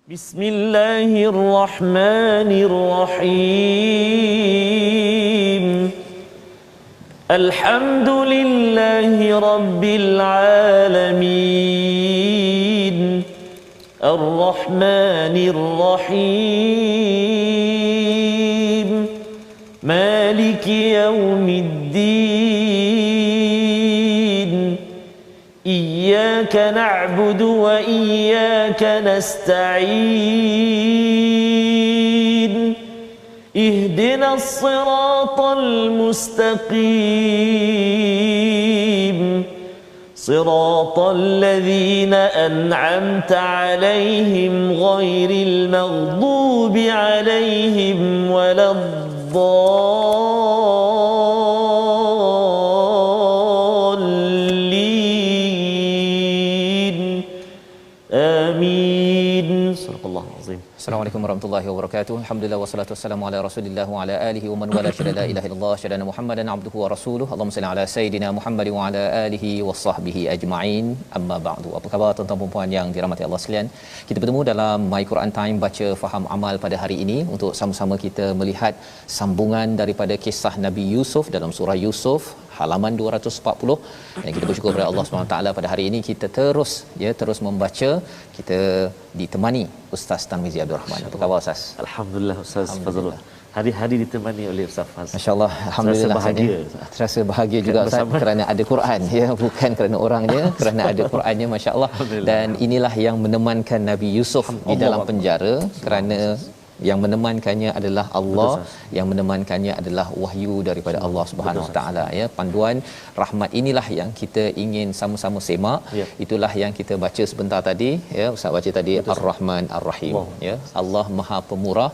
Bismillahirrahmanirrahim. Alhamdulillahi rabbil alamin. Ar-Rahmanir Rahim. Maliki yaumiddin. Iyyaka na'budu wa iyyaka nasta'in. Ihdinas siratal mustaqim. Siratal ladzina an'amta 'alaihim ghairil maghdubi 'alaihim waladdallin. Amin. Sadaqallahu azim. Assalamualaikum warahmatullahi wabarakatuh. Alhamdulillah wassalatu wassalamu ala Rasulillah wa ala alihi wa man wala syada la ilaha illallah syadana Muhammadan abduhu wa rasuluhu. Allahumma salli ala sayidina Muhammad wa ala alihi wa sahbihi ajma'in. Amma ba'du. Apa khabar tuan-tuan dan puan yang dirahmati Allah sekalian? Kita bertemu dalam My Quran Time baca faham amal pada hari ini untuk sama-sama kita melihat sambungan daripada kisah Nabi Yusuf dalam surah Yusuf halaman 240, dan kita bersyukur kepada Allah Subhanahu taala pada hari ini kita terus membaca, kita ditemani Ustaz Tarmizi Abdul Rahman. Apa khabar Ustaz? Alhamdulillah Ustaz Fazrul. Hari-hari ditemani oleh Ustaz Faz. Masya-Allah, alhamdulillah. Terasa bahagia juga Ustaz kerana ada Quran, ya, bukan kerana orangnya, kerana ada Qurannya, masya-Allah. Dan inilah yang menemankan Nabi Yusuf di dalam penjara, kerana yang menemankannya adalah Allah, yang menemankannya adalah wahyu daripada Allah Subhanahu Wa Taala, ya. Panduan rahmat inilah yang kita ingin sama-sama semak. Itulah yang kita baca sebentar tadi, ya. Ustaz baca tadi Ar-Rahman Ar-Rahim, ya. Allah Maha Pemurah,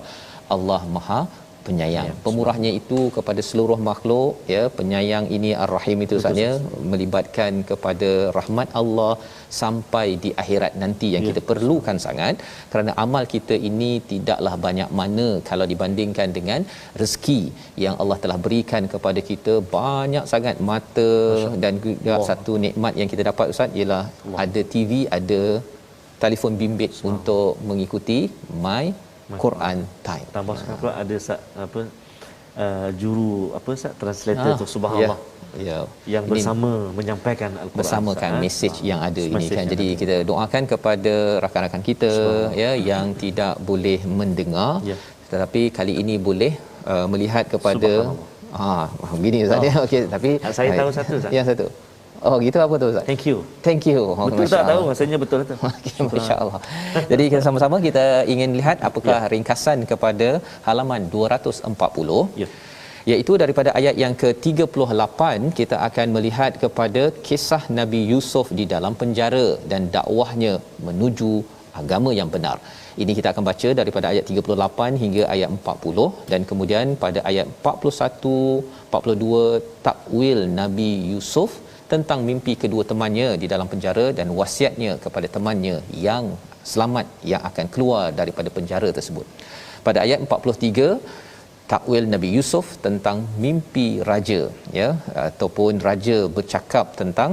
Allah Maha Penyayang. Pemurahnya itu kepada seluruh makhluk, ya. Penyayang ini Ar-Rahim itu sahaja melibatkan kepada rahmat Allah sampai di akhirat nanti yang kita perlukan sangat, kerana amal kita ini tidaklah banyak mana kalau dibandingkan dengan rezeki yang Allah telah berikan kepada kita. Banyak sangat mata dan juga satu nikmat yang kita dapat Ustaz ialah ada TV, ada telefon bimbit untuk mengikuti My Quran Time. Tambahkan pula ada juru translator tu, subhanallah. Ya, yang bersama menyampaikan Al-Quran, bersamakan mesej yang ada ini kan. Jadi kita doakan kepada rakan-rakan kita, ya, yang tidak boleh mendengar, tetapi kali ini boleh melihat kepada begini Ustaz, ya. Okey, tapi saya tahu satu Ustaz. Yang satu. Oh gitu, apa tu Ustaz? Thank you. Betul tak tahu maksudnya, betul tu. Okey, masya-Allah. Jadi kita sama-sama kita ingin lihat apakah ringkasan kepada halaman 240. Iaitu daripada ayat yang ke-38 kita akan melihat kepada kisah Nabi Yusuf di dalam penjara dan dakwahnya menuju agama yang benar. Ini kita akan baca daripada ayat 38 hingga ayat 40, dan kemudian pada ayat 41, 42 takwil Nabi Yusuf tentang mimpi kedua temannya di dalam penjara dan wasiatnya kepada temannya yang selamat yang akan keluar daripada penjara tersebut. Pada ayat 43 takwil Nabi Yusuf tentang mimpi raja, ya, ataupun raja bercakap tentang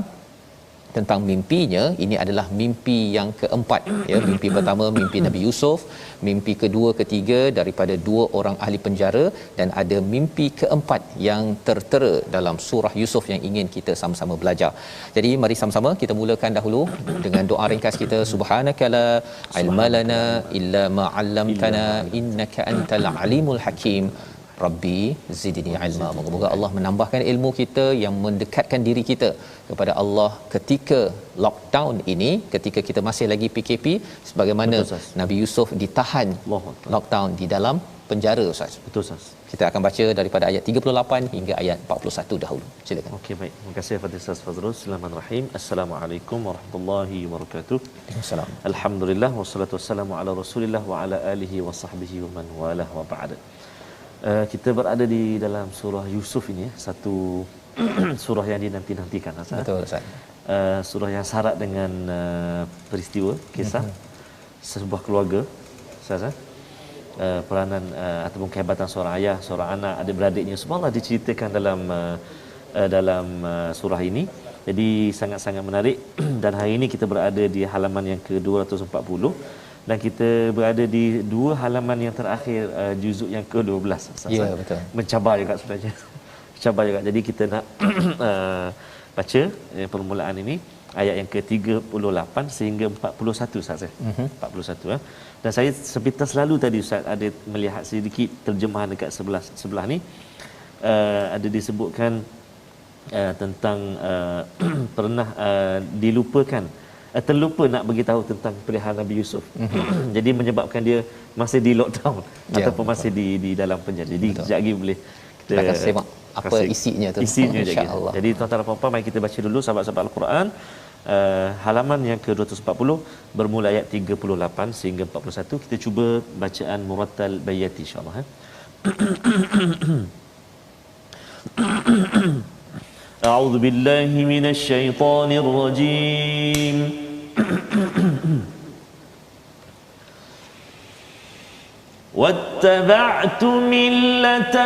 mimpinya. Ini adalah mimpi yang keempat, ya. Mimpi pertama mimpi Nabi Yusuf, mimpi kedua, ketiga daripada dua orang ahli penjara, dan ada mimpi keempat yang tertera dalam surah Yusuf yang ingin kita sama-sama belajar. Jadi mari sama-sama kita mulakan dahulu dengan doa ringkas kita. Subhanakala ilma lana illa ma 'allamtana innaka antal alimul hakim. Rabbi zidni ilma. Moga-moga Allah menambahkan ilmu kita yang mendekatkan diri kita kepada Allah ketika lockdown ini, ketika kita masih lagi PKP, sebagaimana Nabi Yusuf ditahan lockdown di dalam penjara Ustaz. Betul Ustaz. Kita akan baca daripada ayat 38 hingga ayat 41 dahulu. Silakan. Okey, baik. Terima kasih kepada Ustaz Fazrul. Bismillahirrahmanirrahim. Assalamualaikum warahmatullahi wabarakatuh. Waalaikumsalam. Alhamdulillah wassalatu wassalamu ala Rasulillah wa ala alihi wa sahbihi wa man walah wa ba'd. Kita berada di dalam surah Yusuf ini, satu surah yang dinanti-nantikan Ustaz. Betul Ustaz. Surah yang syarat dengan peristiwa kisah sebuah keluarga Ustaz. Peranan ataupun kehebatan seorang ayah, seorang anak, adik-beradiknya, subhanallah diceritakan dalam surah ini. Jadi sangat-sangat menarik. Dan hari ini kita berada di halaman yang ke-240 dan kita berada di dua halaman yang terakhir juzuk yang ke-12. Ya, betul. Mencabar juga sebenarnya. Mencabar juga. Jadi kita nak baca permulaan ini ayat yang ke-38 sehingga 41 Ustaz. 41 Dan saya seperti selalu tadi Ustaz ada melihat sedikit terjemahan dekat sebelah ni. Ada disebutkan tentang pernah dilupakan, terlupa nak beritahu tentang pilihan Nabi Yusuf. Jadi menyebabkan dia masih di lockdown ataupun masih di dalam penjara. Jadi sekejap lagi boleh kita akan semak apa isinya tu. Isinya insya-Allah. Jadi tuan-tuan dan puan-puan, mari kita baca dulu sahabat-sahabat Al-Quran. Halaman yang ke-240 bermula ayat 38 sehingga 41. Kita cuba bacaan murattal bayati insya-Allah. A'udzu billahi minasy syaithanir rajim. واتبعت ملة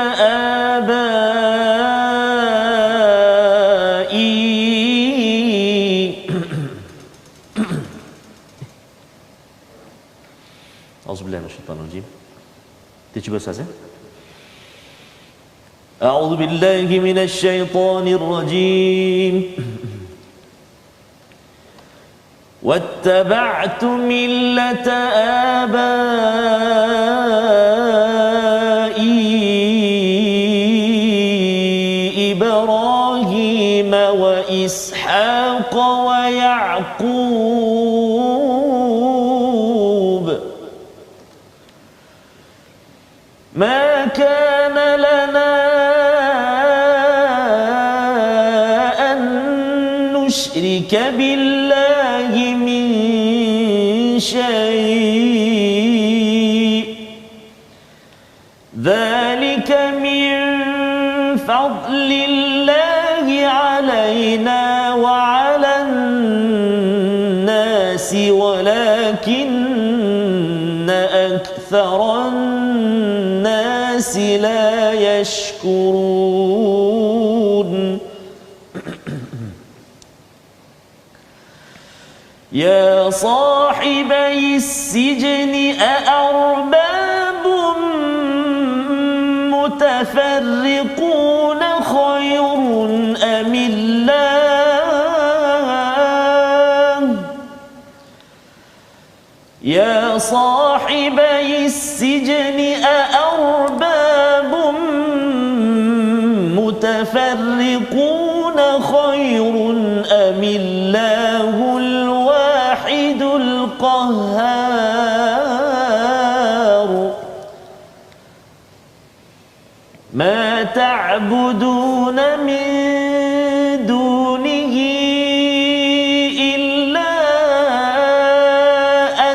آبائي أعوذ بالله من الشيطان الرجيم. تجيب أستاذ؟ أعوذ بالله من الشيطان الرجيم. واتبعت ملة آبائي إبراهيم وإسحاق ويعقوب ما كان لنا أن نشرك بالله من شيء ذلك من فضل الله علينا وعلى الناس ولكن أكثر الناس لا يشكرون يا صاحبي السجن أأرباب متفرقون خير أم الله يا صاحبي السجن أأرباب متفرقون خير أم الله الواحد القهار ما تعبدون من دونه إلا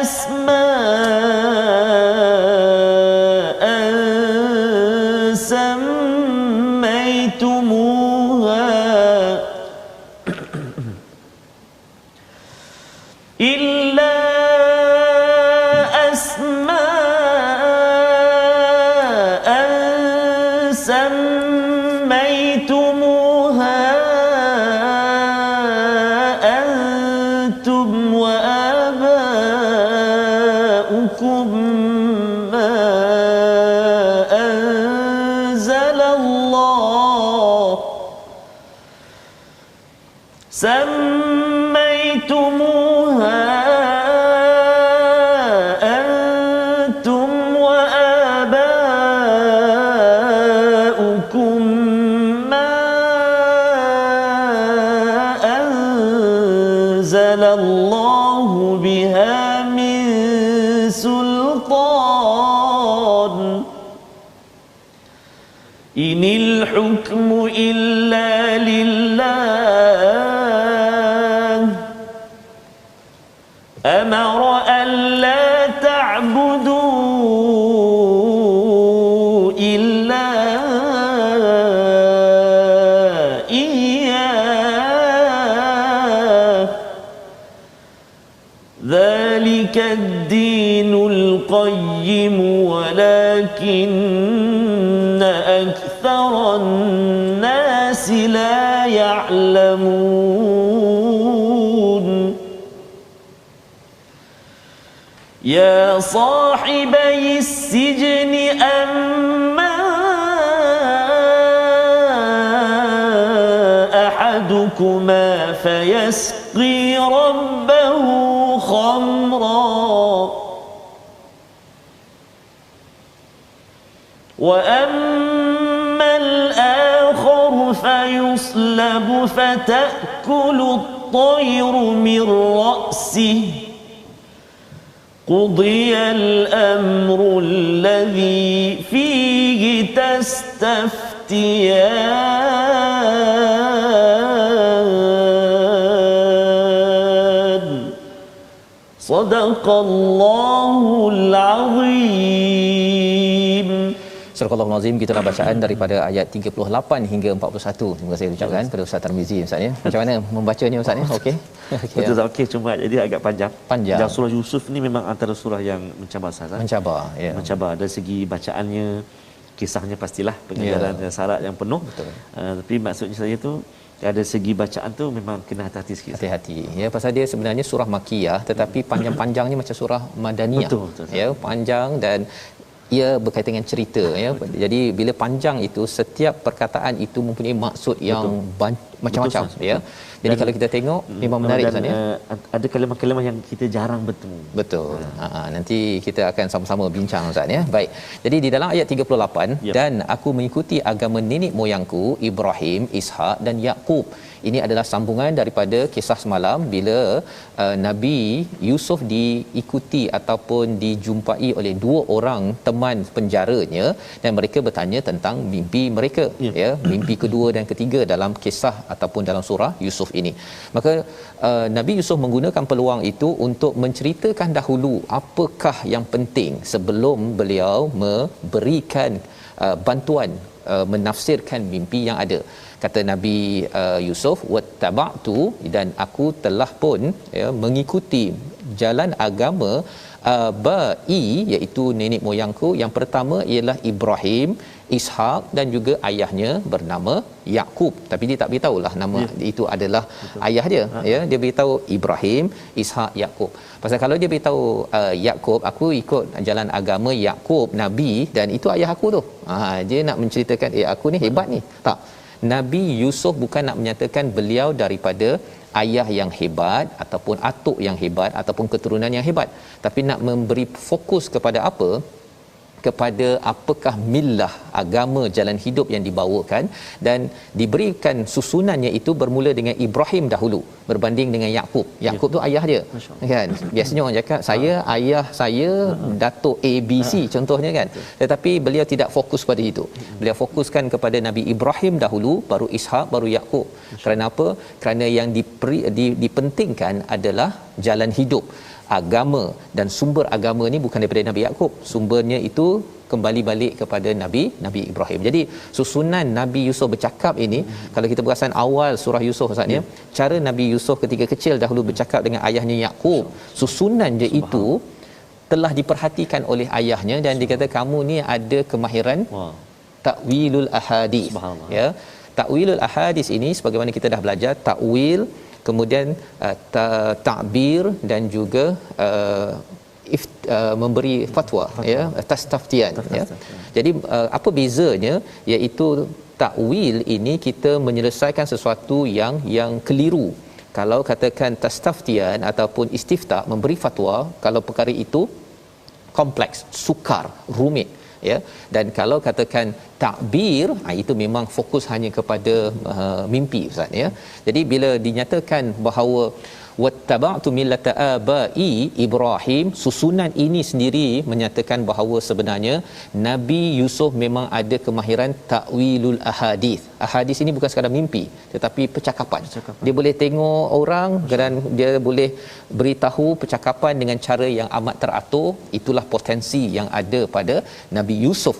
أسماء سميتموها أنتم وآباؤكم ما أنزل الله سميتموها أنتم وآباؤكم ما أنزل الله بها من سلطان إن الحكم إلا لله أمر ألا تعبدوا إلا إياه ذلك الدين القيم ولكن أكثر الناس لا يعلمون ya sahibai sijni amma ahadukuma fayasqi rabbahu khamra wa amma al-akhar fayuslab fatakulu at-tayru min ra'sihi قضي الأمر الذي فيه تستفتيان صدق الله العظيم. Surah Al-Azim, kita dah bacaan daripada ayat 38 hingga 41. Terima kasih ucapkan kepada Ustaz Tarmizi Ustaz ya. Macam mana membacanya Ustaz ya? Okey. Betul tak? Okey, cuma jadi agak panjang. Dan surah Yusuf ni memang antara surah yang mencabar Ustaz. Mencabar, ya. Mencabar dari segi bacaannya, kisahnya pastilah pengajaran syarat yang penuh. Tapi maksudnya saya tu ada segi bacaan tu memang kena hati-hati sikit. Hati-hati. Ya, pasal dia sebenarnya surah Makkiyah tetapi panjang-panjangnya macam surah Madaniyah. Betul. Ya, panjang dan ia berkaitan dengan cerita ya. Jadi bila panjang itu setiap perkataan itu mempunyai maksud yang macam-macam ya. Jadi dan, kalau kita tengok memang menarik Ustaz ya. Ada kalimah-kalimah yang kita jarang bertemu. Betul. Nanti kita akan sama-sama bincang Ustaz ya. Baik. Jadi di dalam ayat 38 dan aku mengikuti agama nenek moyangku Ibrahim, Ishak dan Yaqub. Ini adalah sambungan daripada kisah semalam bila Nabi Yusuf diikuti ataupun dijumpai oleh dua orang teman penjaranya dan mereka bertanya tentang mimpi mereka ya, mimpi kedua dan ketiga dalam kisah ataupun dalam surah Yusuf ini. Maka Nabi Yusuf menggunakan peluang itu untuk menceritakan dahulu apakah yang penting sebelum beliau memberikan bantuan menafsirkan mimpi yang ada. Kata Nabi Yusuf, wattaba'tu, dan aku telah pun ya, mengikuti jalan agama abai, iaitu nenek moyangku. Yang pertama ialah Ibrahim, Ishak dan juga ayahnya bernama Yaqub. Tapi dia tak beritahulah nama itu adalah ayah dia. Ya, dia beritahu Ibrahim, Ishak, Yaqub. Pasal kalau dia beritahu Yaqub, aku ikut jalan agama Yaqub Nabi dan itu ayah aku tu. Dia nak menceritakan aku ni hebat ni. Tak. Nabi Yusuf bukan nak menyatakan beliau daripada ayah yang hebat ataupun atuk yang hebat ataupun keturunan yang hebat, tapi nak memberi fokus kepada apa? Kepada apakah millah, agama, jalan hidup yang dibawakan, dan diberikan susunannya itu bermula dengan Ibrahim dahulu berbanding dengan Yaqub. Yaqub tu ayah dia kan. Biasanya orang cakap saya ayah saya Datuk ABC contohnya kan. Tetapi beliau tidak fokus pada itu. Beliau fokuskan kepada Nabi Ibrahim dahulu, baru Ishak, baru Yaqub. Kerana apa? Kerana yang dipentingkan adalah jalan hidup, agama, dan sumber agama ni bukan daripada Nabi Yaqub. Sumbernya itu kembali balik kepada Nabi Ibrahim. Jadi susunan Nabi Yusuf bercakap ini, kalau kita perasan awal surah Yusuf Ustaz ya, cara Nabi Yusuf ketika kecil dahulu bercakap dengan ayahnya Yaqub, susunan dia itu telah diperhatikan oleh ayahnya dan dikata kamu ni ada kemahiran takwilul ahadits ya. Takwilul ahadits ini sebagaimana kita dah belajar, takwil, kemudian ta'bir dan juga memberi fatwa ya, tastaftian ya. Jadi apa bezanya, iaitu takwil ini kita menyelesaikan sesuatu yang keliru. Kalau katakan tastaftian ataupun istiftah, memberi fatwa, kalau perkara itu kompleks, sukar, rumit ya. Dan kalau katakan takbir, itu memang fokus hanya kepada mimpi Ustaz ya. Jadi bila dinyatakan bahawa wattaba'tu millata abai Ibrahim, susunan ini sendiri menyatakan bahawa sebenarnya Nabi Yusuf memang ada kemahiran takwilul ahadits. Ahadits ini bukan sekadar mimpi tetapi percakapan. Dia boleh tengok orang dan dia boleh beritahu percakapan dengan cara yang amat teratur. Itulah potensi yang ada pada Nabi Yusuf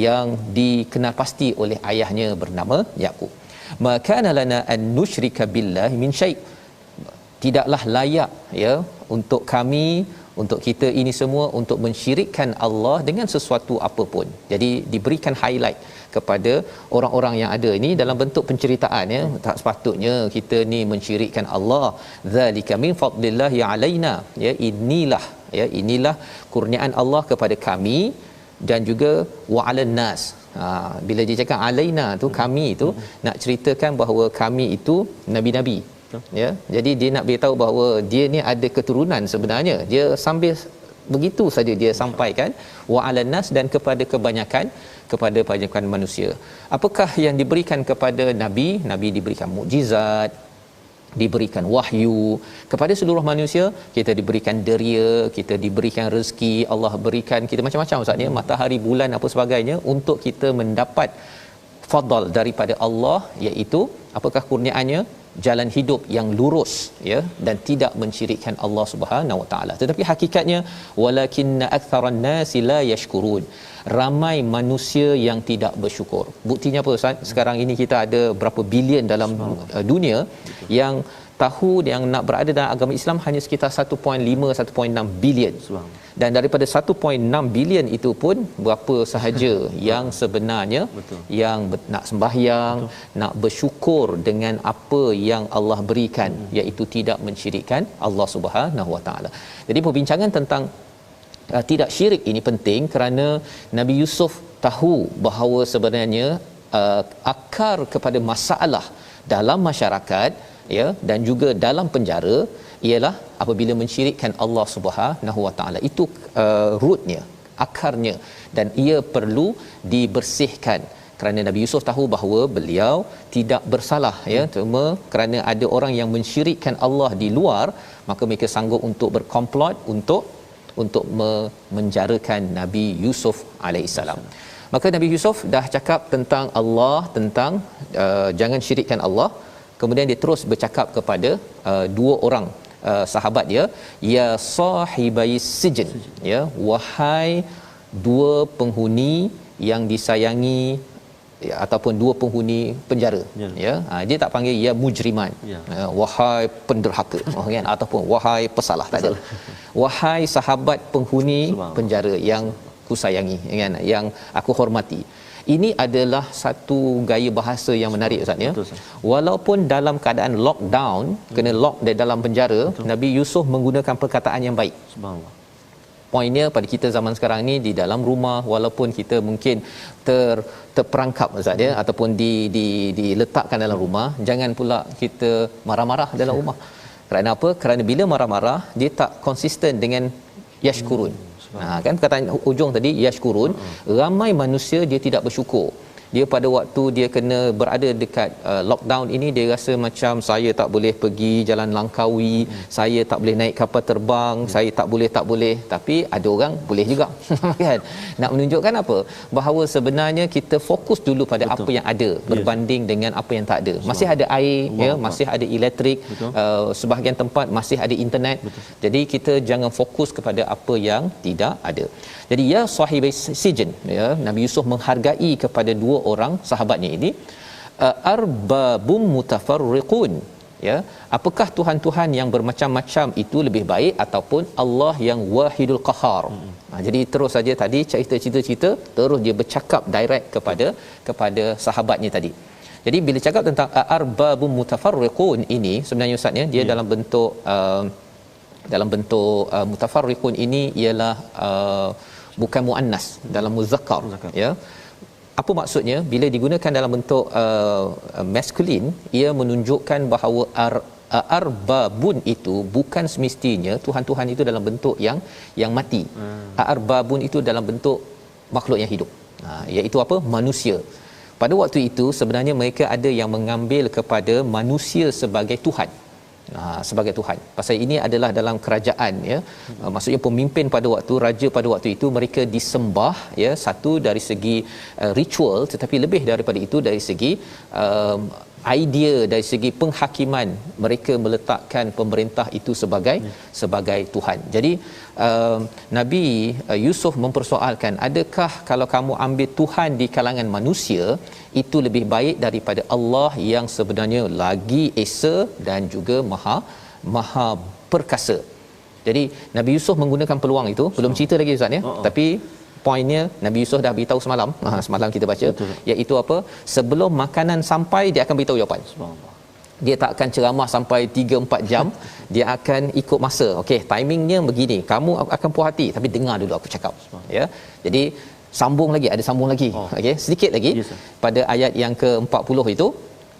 yang dikenal pasti oleh ayahnya bernama Yaqub. Maka lana an nusyrika billahi min syai', tidaklah layak ya untuk kami, untuk kita ini semua, untuk mensyirikkan Allah dengan sesuatu apapun. Jadi diberikan highlight kepada orang-orang yang ada ini dalam bentuk penceritaan ya. Tak sepatutnya kita ni mensyirikkan Allah. Zalika min fadlillahi alaina ya, inilah ya, inilah kurniaan Allah kepada kami dan juga wa 'alan nas. Bila dia cakap alaina tu, kami tu nak ceritakan bahawa kami itu nabi-nabi, ya. Jadi dia nak beritahu bahawa dia ni ada keturunan sebenarnya. Dia sambil begitu saja dia sampaikan wa 'alan nas, dan kepada kebanyakan manusia. Apakah yang diberikan kepada nabi? Nabi diberikan mukjizat, diberikan wahyu. Kepada seluruh manusia kita diberikan deria, kita diberikan rezeki, Allah berikan kita macam-macam ustaz ya, matahari, bulan, apa sebagainya, untuk kita mendapat fadal daripada Allah, iaitu apakah kurniaannya? Jalan hidup yang lurus, ya, dan tidak mensyirikkan Allah Subhanahu Wa Taala. Tetapi hakikatnya walakinna aktsaran nasi la yashkurun, ramai manusia yang tidak bersyukur. Buktinya apa ustaz? Sekarang ini kita ada berapa bilion dalam dunia yang tahu yang nak berada dalam agama Islam hanya sekitar 1.5 1.6 bilion. Dan daripada 1.6 bilion itu pun berapa sahaja yang sebenarnya yang nak sembahyang, nak bersyukur dengan apa yang Allah berikan, iaitu tidak mensyirikkan Allah Subhanahu Wa Taala. Jadi perbincangan tentang tidak syirik ini penting kerana Nabi Yusuf tahu bahawa sebenarnya akar kepada masalah dalam masyarakat, ya, dan juga dalam penjara ialah apabila mensyirikkan Allah Subhanahu Wa Taala. Itu rootnya, akarnya, dan ia perlu dibersihkan kerana Nabi Yusuf tahu bahawa beliau tidak bersalah, ya, cuma kerana ada orang yang mensyirikkan Allah di luar, maka mereka sanggup untuk berkomplot untuk menjarakan Nabi Yusuf alaihissalam. Maka Nabi Yusuf dah cakap tentang Allah, tentang jangan syirikkan Allah. Kemudian dia terus bercakap kepada dua orang sahabat dia, ya sahibai sijn, ya, wahai dua penghuni yang disayangi, ya, ataupun dua penghuni penjara, ya. Dia tak panggil ya mujriman, wahai penderhaka, kan, ataupun wahai pesalah, tak ada. Wahai sahabat penghuni penjara yang kusayangi, kan, yang aku hormati. Ini adalah satu gaya bahasa yang menarik ustaz, ya. Walaupun dalam keadaan lockdown, kena lock di dalam penjara, Nabi Yusuf menggunakan perkataan yang baik. Subhanallah. Poinnya pada kita zaman sekarang ni, di dalam rumah, walaupun kita mungkin terperangkap ustaz, ya, ataupun diletakkan dalam rumah, jangan pula kita marah-marah dalam rumah. Kerana apa? Kerana bila marah-marah dia tak konsisten dengan yashkurun. Kan perkataan ujung tadi yashkurun, ramai manusia dia tidak bersyukur. Dia pada waktu dia kena berada dekat lockdown ini, dia rasa macam saya tak boleh pergi jalan Langkawi, saya tak boleh naik kapal terbang, saya tak boleh. Tapi ada orang boleh juga. Kan? Nak menunjukkan apa? Bahawa sebenarnya kita fokus dulu pada apa yang ada berbanding dengan apa yang tak ada. Masih ada air, ya, masih ada elektrik, sebahagian tempat masih ada internet. Jadi kita jangan fokus kepada apa yang tidak ada. Jadi ya sahibai sijn, ya, Nabi Yusuf menghargai kepada dua orang sahabatnya ini, arbabum mutafarriqun, ya, apakah tuhan-tuhan yang bermacam-macam itu lebih baik ataupun Allah yang wahidul qahar. Jadi terus saja tadi cerita terus dia bercakap direct kepada sahabatnya tadi. Jadi bila cakap tentang arbabum mutafarriqun ini, sebenarnya ustaz, ya, dia dalam bentuk mutafarriqun ini ialah bukan muannas, dalam muzakkar, ya. Apa maksudnya? Bila digunakan dalam bentuk maskulin, ia menunjukkan bahawa arbabun itu bukan semestinya tuhan-tuhan itu dalam bentuk yang mati. Arbabun itu dalam bentuk makhluk yang hidup, iaitu apa? Manusia. Pada waktu itu sebenarnya mereka ada yang mengambil kepada manusia sebagai tuhan. Sebagai tuhan. Pasal ini adalah dalam kerajaan, ya. Maksudnya pemimpin pada waktu, raja pada waktu itu, mereka disembah, ya, satu dari segi ritual, tetapi lebih daripada itu dari segi idea, dari segi penghakiman, mereka meletakkan pemerintah itu sebagai tuhan. Jadi Nabi Yusuf mempersoalkan, adakah kalau kamu ambil tuhan di kalangan manusia itu lebih baik daripada Allah yang sebenarnya lagi esa dan juga maha perkasa. Jadi Nabi Yusuf menggunakan peluang itu, belum cerita lagi ustaz, ya. Tapi poinnya Nabi Yusuf dah beritahu semalam kita baca, iaitu apa? Sebelum makanan sampai dia akan beritahu jawapan. Subhanallah. dia tak akan ceramah sampai 3-4 jam. Dia akan ikut masa. Okey, timingnya begini, kamu akan puas hati tapi dengar dulu aku cakap, ya. Jadi sambung lagi, ada sambung lagi. Okey, sedikit lagi. Yes, pada ayat yang ke-40 itu,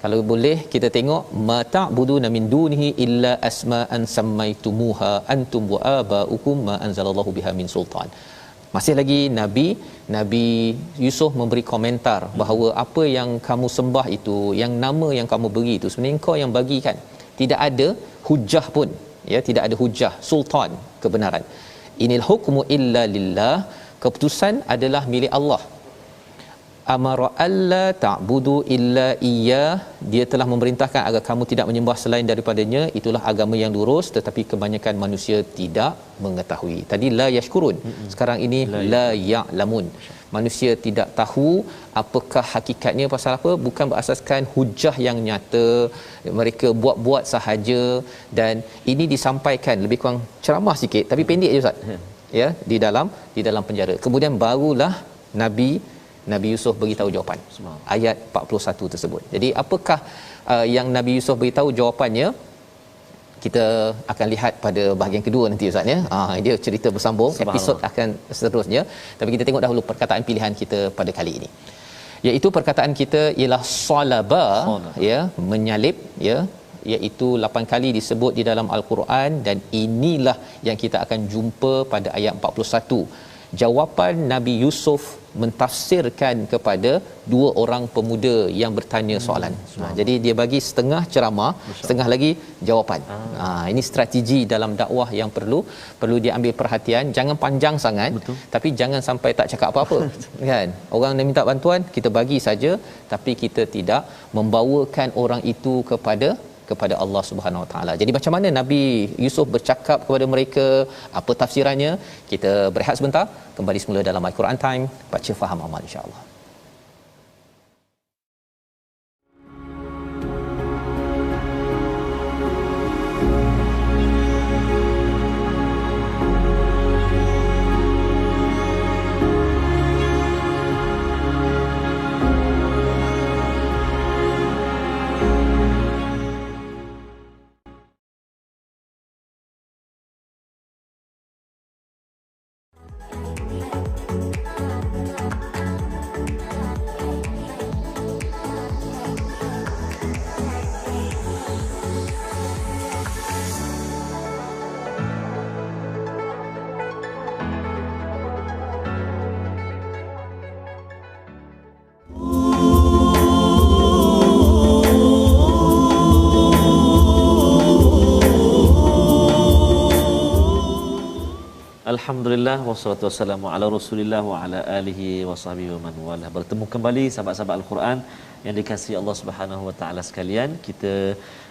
kalau boleh kita tengok, mata'buduna min dunihi illa asma'an sammaitumuha antum wa aba'ukum ma anzalallahu biha min sultan. Masih lagi Nabi Yusuf memberi komentar bahawa apa yang kamu sembah itu, yang nama yang kamu beri itu, sebenarnya engkau yang bagikan. Tidak ada hujah pun, ya, tidak ada hujah, sultan kebenaran. Inil hukmu illa lillah, keputusan adalah milik Allah. Amara alla ta'budu illa iyyah, dia telah memerintahkan agar kamu tidak menyembah selain daripadanya. Itulah agama yang lurus, tetapi kebanyakan manusia tidak mengetahui. Tadi la yashkurun, sekarang ini la ya'lamun. Manusia tidak tahu apakah hakikatnya, pasal apa? Bukan berasaskan hujah yang nyata, mereka buat-buat sahaja. Dan ini disampaikan lebih kurang ceramah sikit tapi pendek je Ustaz, ya, di dalam penjara. Kemudian barulah Nabi Yusuf beritahu jawapan. Ayat 41 tersebut. Jadi apakah yang Nabi Yusuf beritahu jawapannya? Kita akan lihat pada bahagian kedua nanti Ustaz, ya. Dia cerita bersambung, episod akan seterusnya. Tapi kita tengok dahulu perkataan pilihan kita pada kali ini. Iaitu perkataan kita ialah salaba, ya, menyalib, ya, iaitu 8 kali disebut di dalam Al-Quran, dan inilah yang kita akan jumpa pada ayat 41. Jawapan Nabi Yusuf mentafsirkan kepada dua orang pemuda yang bertanya soalan. Jadi dia bagi setengah ceramah, setengah lagi jawapan. Ini strategi dalam dakwah yang perlu diambil perhatian. Jangan panjang sangat. Betul. Tapi jangan sampai tak cakap apa-apa. Kan? Orang yang minta bantuan kita bagi saja, tapi kita tidak membawakan orang itu kepada Allah Subhanahu Wa Taala. Jadi macam mana Nabi Yusuf bercakap kepada mereka, apa tafsirannya? Kita berehat sebentar, kembali semula dalam Al-Quran Time, baca faham amal insya-Allah. Alhamdulillah wassalatu wassalamu ala Rasulillah wa ala alihi wasahbihi wa man wala. Bertemu kembali sahabat-sahabat Al-Quran yang dikasihi Allah Subhanahu wa taala sekalian. Kita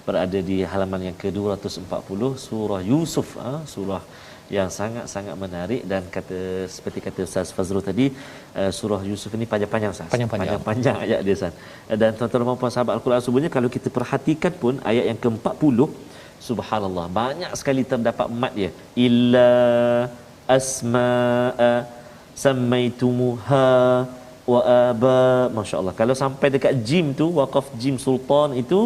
berada di halaman yang ke-240 surah Yusuf, surah yang sangat-sangat menarik, dan seperti kata Ustaz Fazrul tadi, surah Yusuf ini panjang-panjang Ustaz. Panjang-panjang ayat dia Ustaz. Dan tuan-tuan dan puan sahabat Al-Quran sebenarnya kalau kita perhatikan pun ayat yang ke-40, subhanallah, banyak sekali terdapat mat dia. Illa asma'a sammaitumuha wa aba, masya-Allah. Kalau sampai dekat jim tu, waqaf jim sultan itu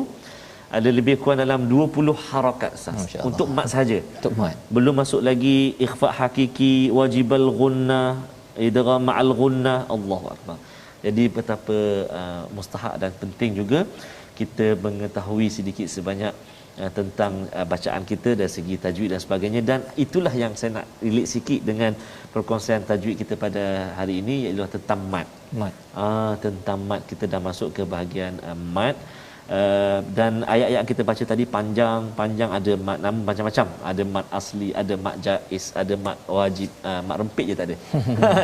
ada lebih kurang dalam 20 harakat Ustaz untuk mat saja. Untuk mat. Belum masuk lagi ikhfa hakiki, wajibal gunnah, idgham ma'al gunnah. Allahu akbar. Jadi betapa mustahak dan penting juga kita mengetahui sedikit sebanyak tentang bacaan kita dari segi tajwid dan sebagainya. Dan itulah yang saya nak relate sikit dengan perkongsian tajwid kita pada hari ini, iaitu tentang mat. Tentang mat, kita dah masuk ke bahagian mat. Dan ayat-ayat kita baca tadi panjang, ada mat macam-macam. Ada mat asli, ada mat jaiz, ada mat wajib, mat rempit je tak ada.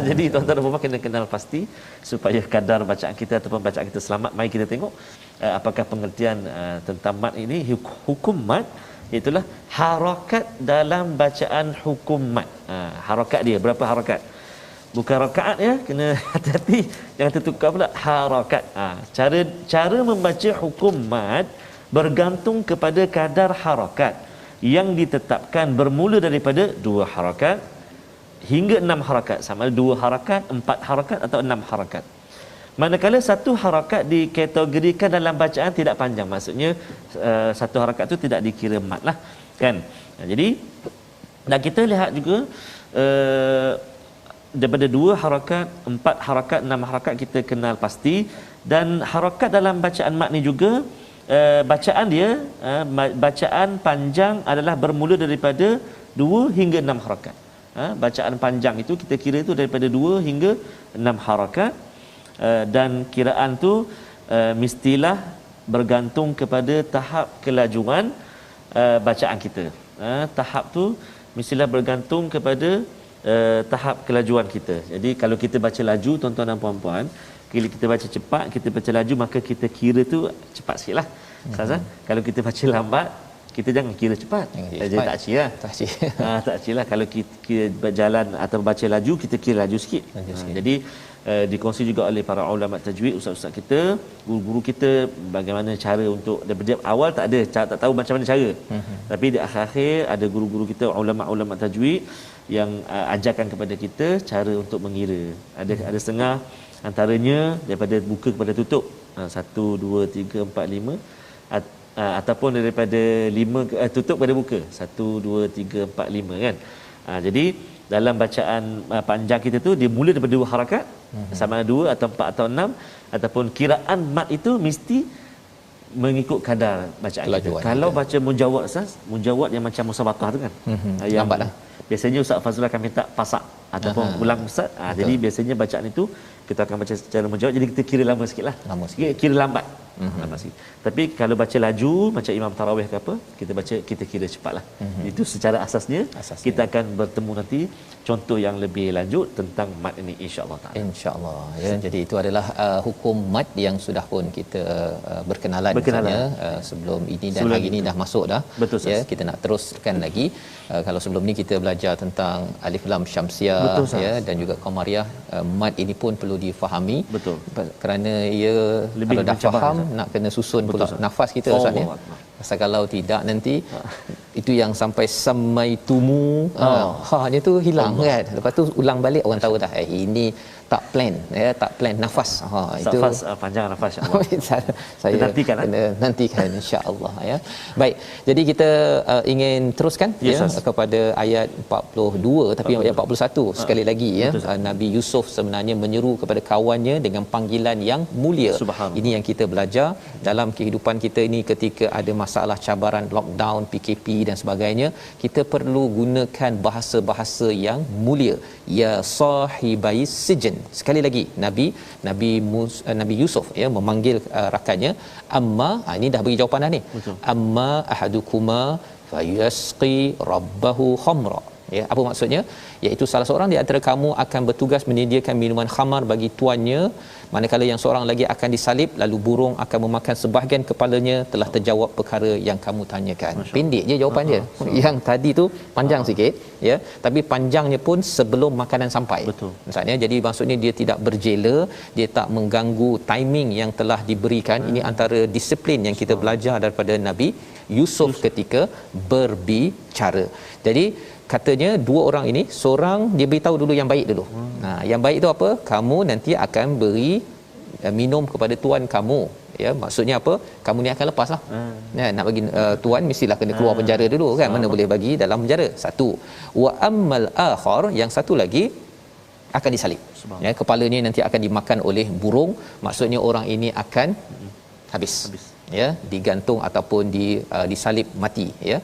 Jadi tuan-tuan dan puan kena kenal pasti supaya kadar bacaan kita ataupun bacaan kita selamat. Mari kita tengok apakah pengertian tentang mat ini. Hukum mat itulah harakat dalam bacaan hukum mat. Harakat dia berapa harakat? Bukan rakaat, ya, kena hati-hati jangan tertukar pula harakat. Cara membaca hukum mat bergantung kepada kadar harakat yang ditetapkan bermula daripada 2 harakat hingga 6 harakat. Sama ada 2 harakat, 4 harakat atau 6 harakat. Manakala satu harakat dikategorikan dalam bacaan tidak panjang, maksudnya satu harakat tu tidak dikira mat lah kan. Jadi dan kita lihat juga daripada 2 harakat, 4 harakat, 6 harakat kita kenal pasti. Dan harakat dalam bacaan mat ni juga bacaan dia bacaan panjang adalah bermula daripada 2 hingga 6 harakat. Bacaan panjang itu kita kira itu daripada 2 hingga 6 harakat. Dan kiraan tu mestilah bergantung kepada tahap kelajuan bacaan kita. Tahap tu mestilah bergantung kepada tahap kelajuan kita. Jadi kalau kita baca laju, tuan-tuan dan puan-puan, bila kita baca cepat, kita baca laju, maka kita kira tu cepat sikitlah. Ustaz, kalau kita baca lambat, kita jangan kira cepat. Jadi tak cik lah. Tak cik lah. Kalau kita berjalan atau baca laju, kita kira laju sikit. Jadi dikongsi juga oleh para ulama tajwid, ustaz-ustaz kita, guru-guru kita, bagaimana cara untuk daripada awal tak tahu macam mana cara. Tapi di akhir-akhir ada guru-guru kita, ulama-ulama tajwid yang ajarkan kepada kita cara untuk mengira. Ada setengah antaranya daripada buka kepada tutup, 1 2 3 4 5, ataupun daripada 5 tutup kepada buka, 1 2 3 4 5 kan. Jadi dalam bacaan panjang kita tu dia mula daripada 2 harakat, sama ada 2 atau 4 atau 6, ataupun kiraan mat itu mesti mengikut kadar bacaan kita. Kalau baca munjawat, Ustaz, munjawat yang macam musabaqah tu kan, yang lambatlah. Biasanya Ustaz Fazrul akan minta pasak ataupun ulang Ustaz. Jadi biasanya bacaan itu kita akan baca secara munjawat, jadi kita kira lama sikitlah. Kira lambat. Lambat sikit. Tapi kalau baca laju macam Imam Tarawih ke apa, kita kira cepatlah. Itu secara asasnya. Kita akan bertemu nanti contoh yang lebih lanjut tentang mat ini, insya-Allah taala. Insya-Allah ya. Jadi itu adalah hukum mat yang sudah pun kita berkenalan. Sebelum ini dan hari ini dah masuk dah. Betul, ya, kita nak teruskan lagi. Kalau sebelum ni kita belajar tentang alif lam syamsiah, ya, dan juga qamariyah, mat ini pun perlu difahami. Betul. Kerana ia lebih kalau dah faham nak kena susun pula nafas kita, Ustaz ya. Pasal kalau tidak nanti itu yang sampai samaitumu ha-nya tu hilang kan. Lepas tu ulang balik orang tahu dah ini tak plan ya, tak plan nafas. Itu panjang nafas insya-Allah. Saya nantikan insya-Allah ya. Baik. Jadi kita ingin teruskan kepada ayat 42 tapi ayat 41 sekali lagi ya. Nabi Yusuf sebenarnya menyeru kepada kawannya dengan panggilan yang mulia. Ini yang kita belajar dalam kehidupan kita ini ketika ada masalah cabaran lockdown, PKP dan sebagainya, kita perlu gunakan bahasa-bahasa yang mulia. Ya sahibai sijn. Sekali lagi Nabi Yusuf ya memanggil rakannya, amma ini dah bagi jawapan dah ni. Amma ahadukuma fayasqi rabbahu khamra. Ya, apa maksudnya? Iaitu salah seorang di antara kamu akan bertugas menyediakan minuman khamar bagi tuannya, manakala yang seorang lagi akan disalib, lalu burung akan memakan sebahagian kepalanya. Telah terjawab perkara yang kamu tanyakan. Pendek je jawapan dia. Yang tadi tu panjang sikit ya, tapi panjangnya pun sebelum makanan sampai. Maksudnya jadi maksudnya dia tidak berjela, dia tak mengganggu timing yang telah diberikan. Ini antara disiplin yang kita belajar daripada Nabi Yusuf ketika berbicara. Jadi katanya dua orang ini, seorang dia beritahu dulu yang baik dulu. Yang baik itu apa? Kamu nanti akan beri minum kepada tuan kamu. Ya, maksudnya apa? Kamu ni akan lepaslah. Ya, nak bagi tuan mestilah kena keluar penjara dulu kan. Mana boleh bagi dalam penjara. Satu. Wa ammal akhar, yang satu lagi akan disalib. Ya, kepalanya nanti akan dimakan oleh burung. Maksudnya orang ini akan habis. Ya, digantung ataupun disalib mati ya.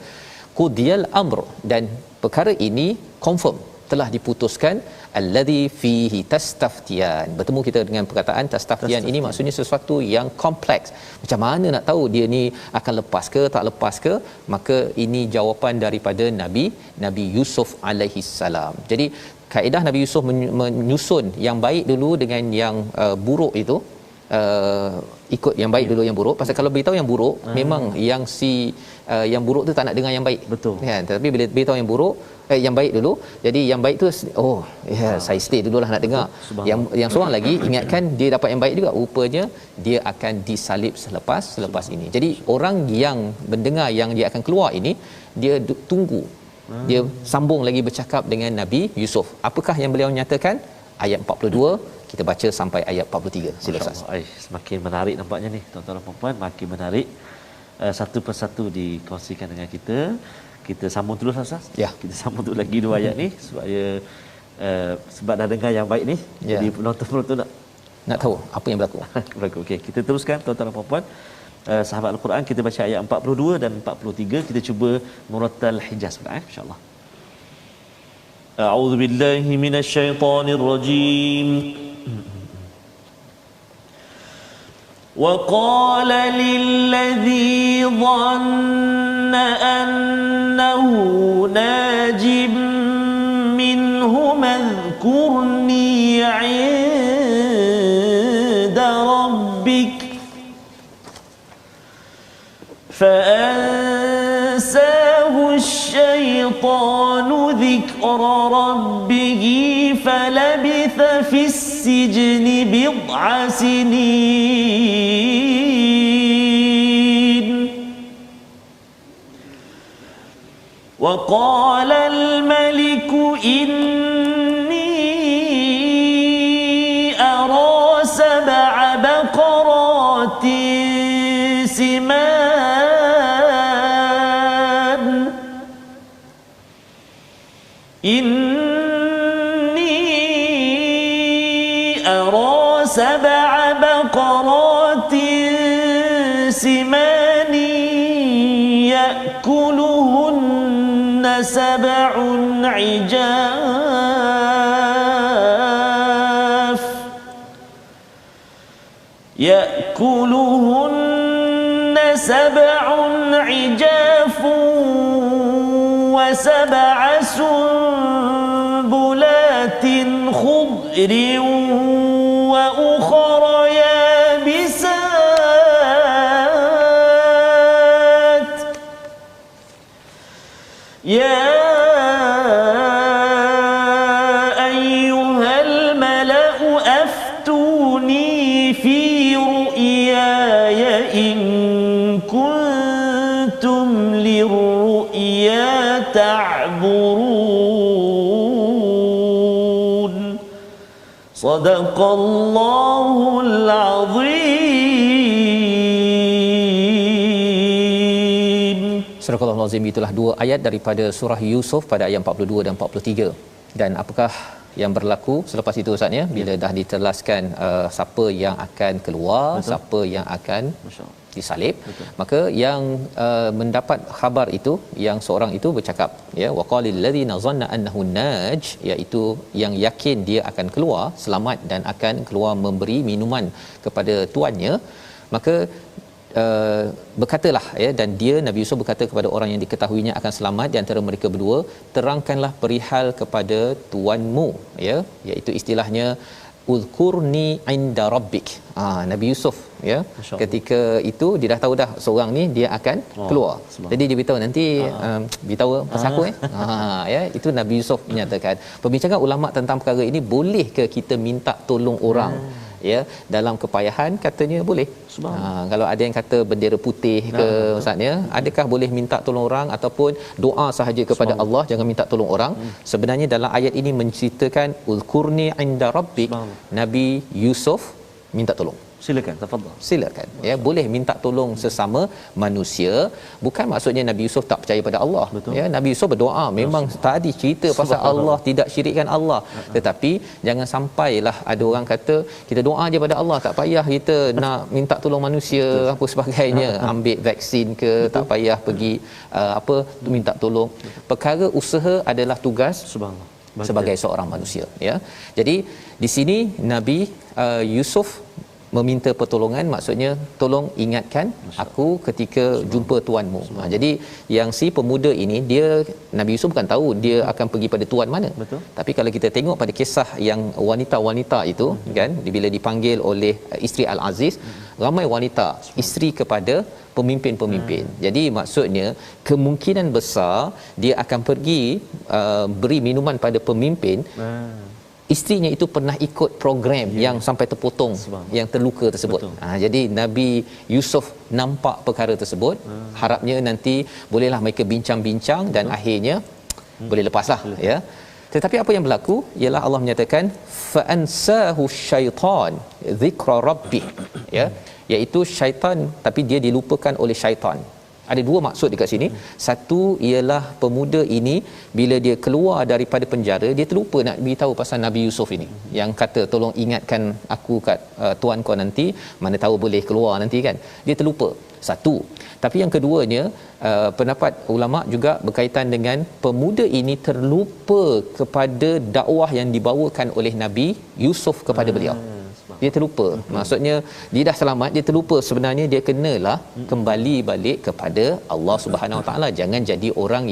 Qudiyal amr, dan perkara ini confirm telah diputuskan. Alladhi fihi tastaftiyan, bertemu kita dengan perkataan tastaftiyan. Ini maksudnya sesuatu yang kompleks. Macam mana nak tahu dia ni akan lepas ke tak lepas ke? Maka ini jawapan daripada Nabi Yusuf alaihi salam. Jadi kaedah Nabi Yusuf menyusun yang baik dulu dengan yang buruk itu. Ikut yang baik dulu yang buruk, pasal kalau beritahu yang buruk memang yang buruk tu tak nak dengar yang baik, betul kan. Tapi bila beritahu yang buruk yang baik dulu, jadi yang baik tu saya stay dululah nak dengar. Yang seorang lagi ingatkan dia dapat yang baik juga, rupanya dia akan disalib selepas ini. Jadi orang yang mendengar yang dia akan keluar ini, dia tunggu, dia sambung lagi bercakap dengan Nabi Yusuf. Apakah yang beliau nyatakan? Ayat 42, Kita baca sampai ayat 43. Sila Ustaz. Semakin menarik nampaknya ni tuan-tuan dan puan-puan, makin menarik. Satu persatu dikongsikan dengan kita. Kita sambung terus Ustaz. Ya. Kita sambung terus lagi 2 ayat ni supaya sebab dah dengar yang baik ni, jadi penonton-penonton nak tahu apa yang berlaku. Okey, kita teruskan tuan-tuan dan puan-puan. Sahabat Al-Quran, kita baca ayat 42 dan 43. Kita cuba murattal Hijaz insya-Allah. A'udzu billahi minasyaitonir rajim. وقال للذي ظن أنه ناج منه اذكرني عند ربك فأنساه الشيطان ذكر ربه فلبث في السجن بضع سنين وقال الملك إني أرى 7 بقرات سمان إني أرى 7 بقرات سمان يأكلهن 7 عجاف يأكلهن 7 عجاف و7 سنبلات خضر وأخر يابسات يا أيها الملأ أفتوني في رؤياي إن كنتم للرؤيا تعبرون صدق الله العظيم. Surah Al-Azim, itulah 2 ayat daripada surah Yusuf pada ayat 42 dan 43. Dan apakah yang berlaku selepas itu Ustaz ya, bila dah ditelaskan siapa yang akan keluar, siapa yang akan disalib. Maka yang mendapat khabar itu, yang seorang itu bercakap ya, waqalil ladzina zanna annahu naj, iaitu yang yakin dia akan keluar selamat dan akan keluar memberi minuman kepada tuannya. Maka berkatalah ya, dan dia Nabi Yusuf berkata kepada orang yang diketahuinya akan selamat di antara mereka berdua, terangkanlah perihal kepada tuanmu ya, iaitu istilahnya uzkurni inda rabbik. Nabi Yusuf ya, ketika itu dia dah tahu dah seorang ni dia akan keluar. Jadi dia beritahu nanti beritahu pasal aku ya, itu Nabi Yusuf menyatakan. Perbincangan ulama tentang perkara ini, boleh ke kita minta tolong orang ya dalam kepayahan? Katanya boleh. Kalau ada yang kata bendera putih ke Ustaz ya, adakah boleh minta tolong orang ataupun doa sahaja kepada Allah, jangan minta tolong orang? Sebenarnya dalam ayat ini menceritakan uzkurni inda rabbik, Nabi Yusuf minta tolong. Silakan, tafadhal. Silakan ya, boleh minta tolong sesama manusia. Bukan maksudnya Nabi Yusuf tak percaya pada Allah. Ya, Nabi Yusuf berdoa, memang tadi cerita pasal Allah, tidak syirikkan Allah. Tetapi jangan sampailah ada orang kata kita doa je pada Allah, tak payah kita nak minta tolong manusia apa sebagainya, ambil vaksin ke, tak payah pergi minta tolong. Perkara usaha adalah tugas sebagai seorang manusia ya. Jadi di sini Nabi Yusuf meminta pertolongan, maksudnya tolong ingatkan aku ketika jumpa tuanmu. Jadi yang si pemuda ini, dia Nabi Yusuf bukan tahu dia akan pergi pada tuan mana. Tapi kalau kita tengok pada kisah yang wanita-wanita itu kan, bila dipanggil oleh isteri Al-Aziz, ramai wanita isteri kepada pemimpin-pemimpin. Jadi maksudnya kemungkinan besar dia akan pergi beri minuman pada pemimpin. Isterinya itu pernah ikut program yang sampai terpotong, yang terluka tersebut. Jadi Nabi Yusuf nampak perkara tersebut, harapnya nanti bolehlah mereka bincang-bincang dan akhirnya boleh lepaslah ya. Tetapi apa yang berlaku ialah Allah menyatakan fa ansahu syaitan dzikra rabbih, ya, iaitu syaitan tapi dia dilupakan oleh syaitan. Ada dua maksud dekat sini. Satu ialah pemuda ini bila dia keluar daripada penjara, dia terlupa nak beritahu pasal Nabi Yusuf ini, yang kata tolong ingatkan aku kat tuan kau nanti, mana tahu boleh keluar nanti kan. Dia terlupa. Satu. Tapi yang keduanya, pendapat ulama juga berkaitan dengan pemuda ini terlupa kepada dakwah yang dibawakan oleh Nabi Yusuf kepada beliau. Dia terlupa. Maksudnya dia dah selamat, dia terlupa sebenarnya dia kenalah kembali balik kepada Allah Subhanahu Wa Taala. Jangan jadi orang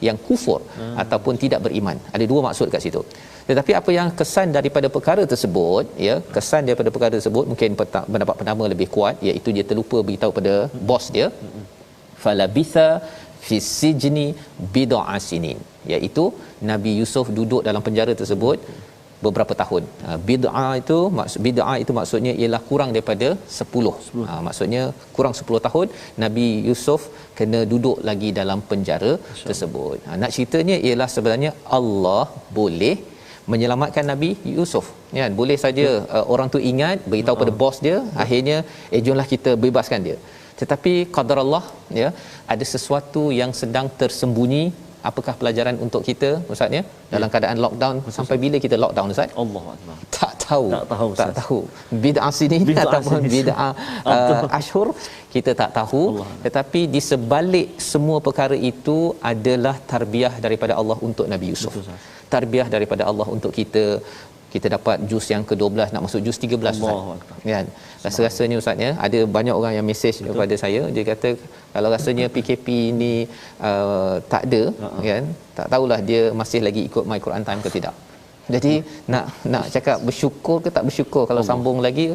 yang kufur ataupun tidak beriman. Ada dua maksud kat situ. Tetapi apa yang kesan daripada perkara tersebut, ya, kesan daripada perkara tersebut mungkin pendapat pertama lebih kuat, iaitu dia terlupa beritahu pada bos dia. Falabitha fi sijni bid'a sinin, iaitu Nabi Yusuf duduk dalam penjara tersebut beberapa tahun. Bid'ah itu maksudnya ialah kurang daripada 10. Maksudnya kurang 10 tahun Nabi Yusuf kena duduk lagi dalam penjara tersebut. Nak ceritanya ialah sebenarnya Allah boleh menyelamatkan Nabi Yusuf, kan? Boleh saja orang tu ingat beritahu pada bos dia, akhirnya jomlah kita bebaskan dia. Tetapi qadar Allah, ya, ada sesuatu yang sedang tersembunyi. Apakah pelajaran untuk kita, Ustaz, ya? Dalam keadaan lockdown, sampai bila kita lockdown, Ustaz? Allahuakbar. Tak tahu. Bid'ah sini ataupun bid'ah ashur, kita tak tahu. Tetapi di sebalik semua perkara itu adalah tarbiyah daripada Allah untuk Nabi Yusuf. Tarbiyah daripada Allah untuk kita. Kita dapat juz yang ke-12 nak masuk juz 13, Ustaz. Kan? Rasa-rasanya, Ustaz, ya, ada banyak orang yang mesej kepada saya, dia kata kalau rasanya PKP ni tak ada, kan? Tak tahulah dia masih lagi ikut My Quran Time ke tidak. Jadi nak cakap bersyukur ke tak bersyukur kalau sambung lagi,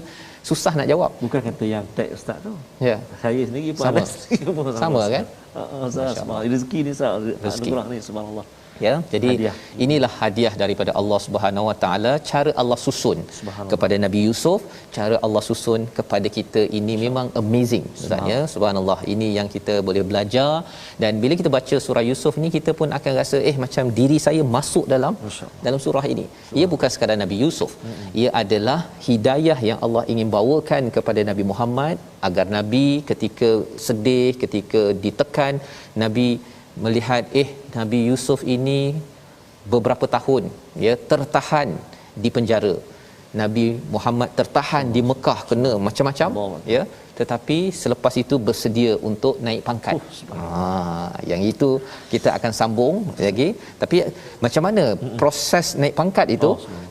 susah nak jawab. Bukan kata yang tag Ustaz tu. Ya. Saya sendiri pun ada. Sama kan? Rezeki ni, Ustaz. Anugerah ni, subhanallah. Ya, jadi inilah hadiah daripada Allah Subhanahu Wa Taala. Cara Allah susun kepada Nabi Yusuf, cara Allah susun kepada kita ini memang amazing, Ustaznya. Subhanallah, ini yang kita boleh belajar. Dan bila kita baca surah Yusuf ni, kita pun akan rasa macam diri saya masuk dalam surah ini. Ia bukan sekadar Nabi Yusuf, ia adalah hidayah yang Allah ingin bawakan kepada Nabi Muhammad, agar Nabi ketika sedih, ketika ditekan, Nabi melihat Nabi Yusuf ini beberapa tahun tertahan di penjara. Nabi Muhammad tertahan di Mekah, kena macam-macam, tetapi selepas itu bersedia untuk naik pangkat. Yang itu kita akan sambung lagi. Tapi macam mana proses naik pangkat itu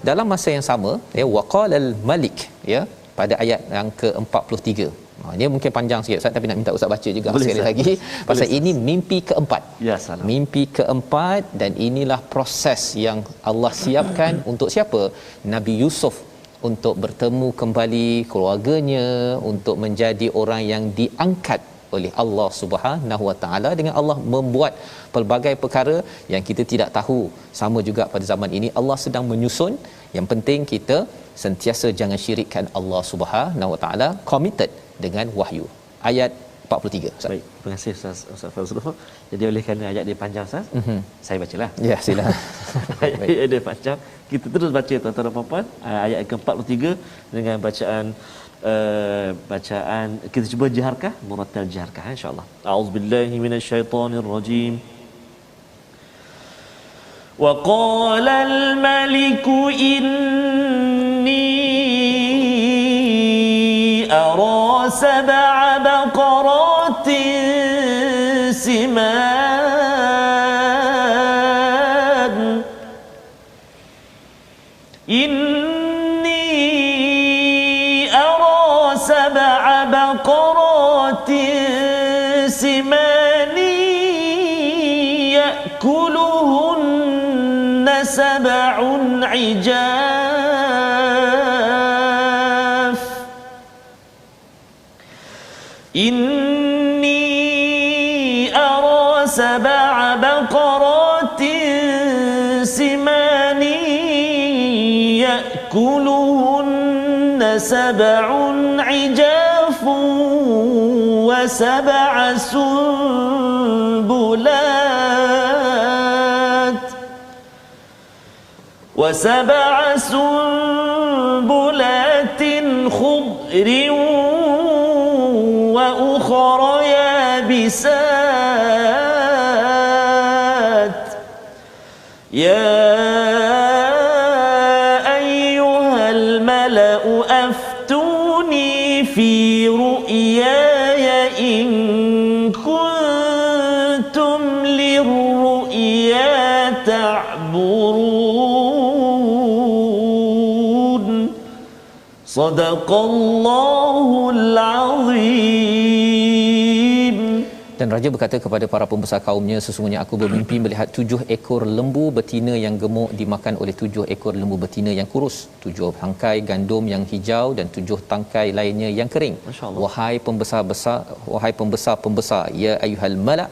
dalam masa yang sama, waqalal malik, pada ayat yang ke-43. Dia mungkin panjang sikit, Ustaz, tapi nak minta Ustaz baca juga sekali lagi pasal ini mimpi keempat. Ya, salam. Mimpi keempat, dan inilah proses yang Allah siapkan untuk siapa? Nabi Yusuf, untuk bertemu kembali keluarganya, untuk menjadi orang yang diangkat oleh Allah Subhanahu Wa Taala, dengan Allah membuat pelbagai perkara yang kita tidak tahu. Sama juga pada zaman ini Allah sedang menyusun. Yang penting kita sentiasa jangan syirikkan Allah Subhanahu Wa Taala, committed dengan wahyu. Ayat 43, Ustaz. Baik, terima kasih Ustaz Fazrul. Jadi oleh kerana ayat dia panjang, Ustaz, saya bacalah. Ya, silakan. Ayat dia panjang, kita terus baca, tuan-tuan dan puan-puan, ayat ke-43 dengan bacaan kita cuba jaharkah, murattal jaharkah, insya-Allah. A'udzubillahi minasyaitonirrajim. Wa qala al-maliku inni أرى 7 بقرات سمان إني أرى 7 بقرات سمان يأكلهن 7 عجاف إني أرى 7 بقرات سمان يأكلهن 7 عجاف و7 سنبلات وسبع سنبلات خضر وأخر يابسات يا أيها الملأ أفتوني في رؤياي إن كنتم للرؤيا تعبرون صدق الله العظيم. Dan raja berkata kepada para pembesar kaumnya, sesungguhnya aku bermimpi melihat 7 ekor lembu betina yang gemuk dimakan oleh 7 ekor lembu betina yang kurus, 7 tangkai gandum yang hijau dan 7 tangkai lainnya yang kering. Wahai pembesar-pembesar, ya ayyuhal mala'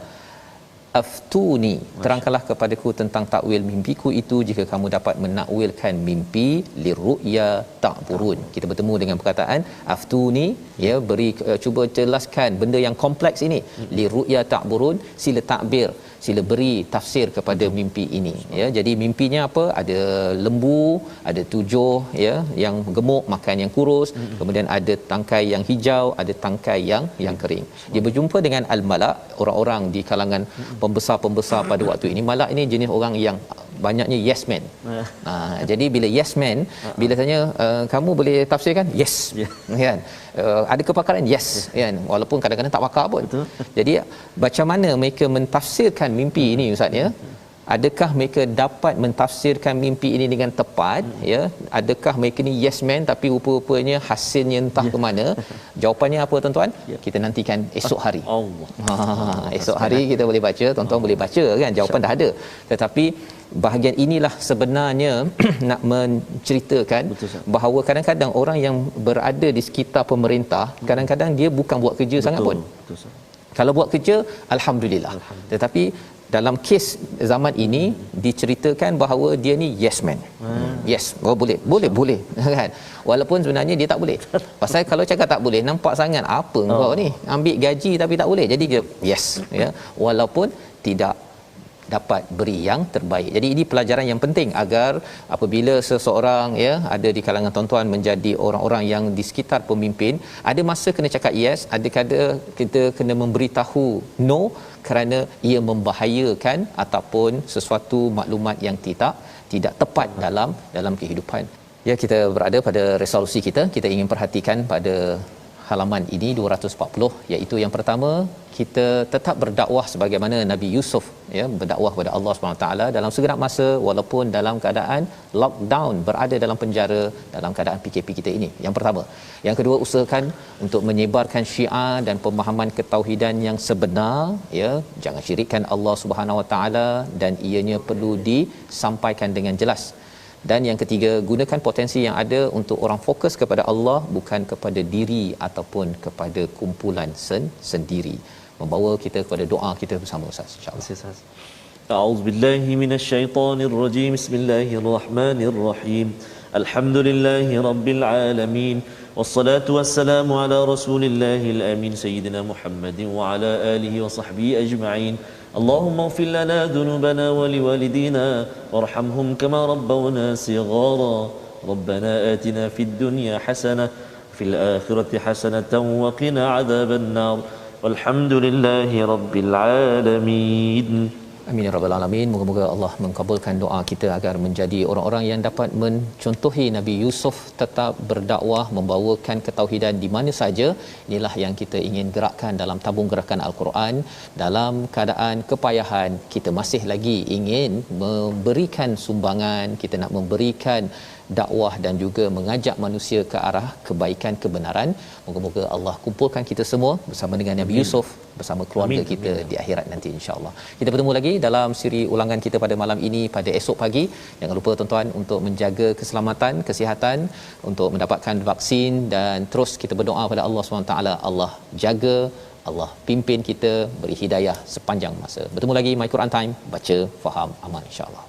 aftuni, terangkanlah kepadaku tentang takwil mimpiku itu jika kamu dapat menakwilkan mimpi. Liru'ya ta'burun, kita bertemu dengan perkataan aftuni, ya, beri cuba jelaskan benda yang kompleks ini. Liru'ya ta'burun, sila takbir, sila beri tafsir kepada mimpi ini, ya. Jadi mimpinya apa? Ada lembu, ada 7 ya yang gemuk makan yang kurus, kemudian ada tangkai yang hijau, ada tangkai yang kering. Dia berjumpa dengan al-malak, orang-orang di kalangan pembesar-pembesar pada waktu ini. Malak ini jenis orang yang banyaknya yes man. Jadi bila yes man, bila tanya kamu boleh tafsirkan? Yes. Kan? Ada kepakaran? Yes. Kan? Walaupun kadang-kadang tak pakar pun. Betul. Jadi macam mana mereka mentafsirkan mimpi ini, ustaz, ya? Adakah mereka dapat mentafsirkan mimpi ini dengan tepat, ya? Adakah mereka ni yes man tapi rupa-rupanya hasilnya entah ke mana? Jawapannya apa, tuan-tuan? Kita nantikan esok hari. Esok hari kita boleh baca, tuan-tuan boleh baca, kan? Jawapan dah ada. Tetapi bahagian inilah sebenarnya nak menceritakan bahawa kadang-kadang orang yang berada di sekitar pemerintah, kadang-kadang dia bukan buat kerja sangat pun. Kalau buat kerja, alhamdulillah. Tetapi dalam kes zaman ini diceritakan bahawa dia ni yes man. Yes, boleh kan, walaupun sebenarnya dia tak boleh. Pasal kalau cakap tak boleh, nampak sangat apa kau ni ambil gaji tapi tak boleh. Jadi dia yes, ya, walaupun tidak dapat beri yang terbaik. Jadi ini pelajaran yang penting agar apabila seseorang, ya, ada di kalangan tuan-tuan menjadi orang-orang yang di sekitar pemimpin, ada masa kena cakap yes, ada kadang kita kena memberitahu no kerana ia membahayakan ataupun sesuatu maklumat yang tidak tepat dalam kehidupan. Ya, kita berada pada resolusi kita ingin perhatikan pada halaman ini 240, iaitu yang pertama, kita tetap berdakwah sebagaimana Nabi Yusuf, ya, berdakwah kepada Allah SWT dalam segenap masa walaupun dalam keadaan lockdown, berada dalam penjara dalam keadaan PKP kita ini. Yang pertama. Yang kedua, usahakan untuk menyebarkan syiar dan pemahaman ketauhidan yang sebenar, ya, jangan syirikkan Allah SWT dan ianya perlu disampaikan dengan jelas. Dan yang ketiga, gunakan potensi yang ada untuk orang fokus kepada Allah, bukan kepada diri ataupun kepada kumpulan sendiri. Membawa kita kepada doa kita bersama, Ustaz, insya-Allah. A'udzubillahi minasyaitonirrajim. Bismillahirrahmanirrahim. Alhamdulillahi rabbil alamin. Wassalatu wassalamu ala rasulillahil amin sayyidina Muhammadin wa ala alihi wa sahbihi ajma'in. Allahumma ighfir lana dhunubana wa liwalidina warhamhum kama rabbawna shighara. Rabbana atina fid dunya hasanah fil akhirati hasanatan wa qina adhaban nar. Walhamdulillahi rabbil alamin. Amin ya rabbal alamin. Moga-moga Allah mengabulkan doa kita agar menjadi orang-orang yang dapat mencontohi Nabi Yusuf, tetap berdakwah, membawakan ketauhidan di mana saja. Inilah yang kita ingin gerakkan dalam tabung gerakan Al-Quran. Dalam keadaan kepayahan, kita masih lagi ingin memberikan sumbangan, kita nak memberikan dakwah dan juga mengajak manusia ke arah kebaikan, kebenaran. Moga-moga Allah kumpulkan kita semua bersama dengan Nabi Yusuf, bersama keluarga kita di akhirat nanti, insya-Allah. Kita bertemu lagi dalam siri ulangan kita pada malam ini pada esok pagi. Jangan lupa tuan-tuan untuk menjaga keselamatan, kesihatan, untuk mendapatkan vaksin, dan terus kita berdoa pada Allah SWT. Allah jaga, Allah pimpin kita, beri hidayah sepanjang masa. Bertemu lagi My Quran Time, baca, faham, aman, insya-Allah.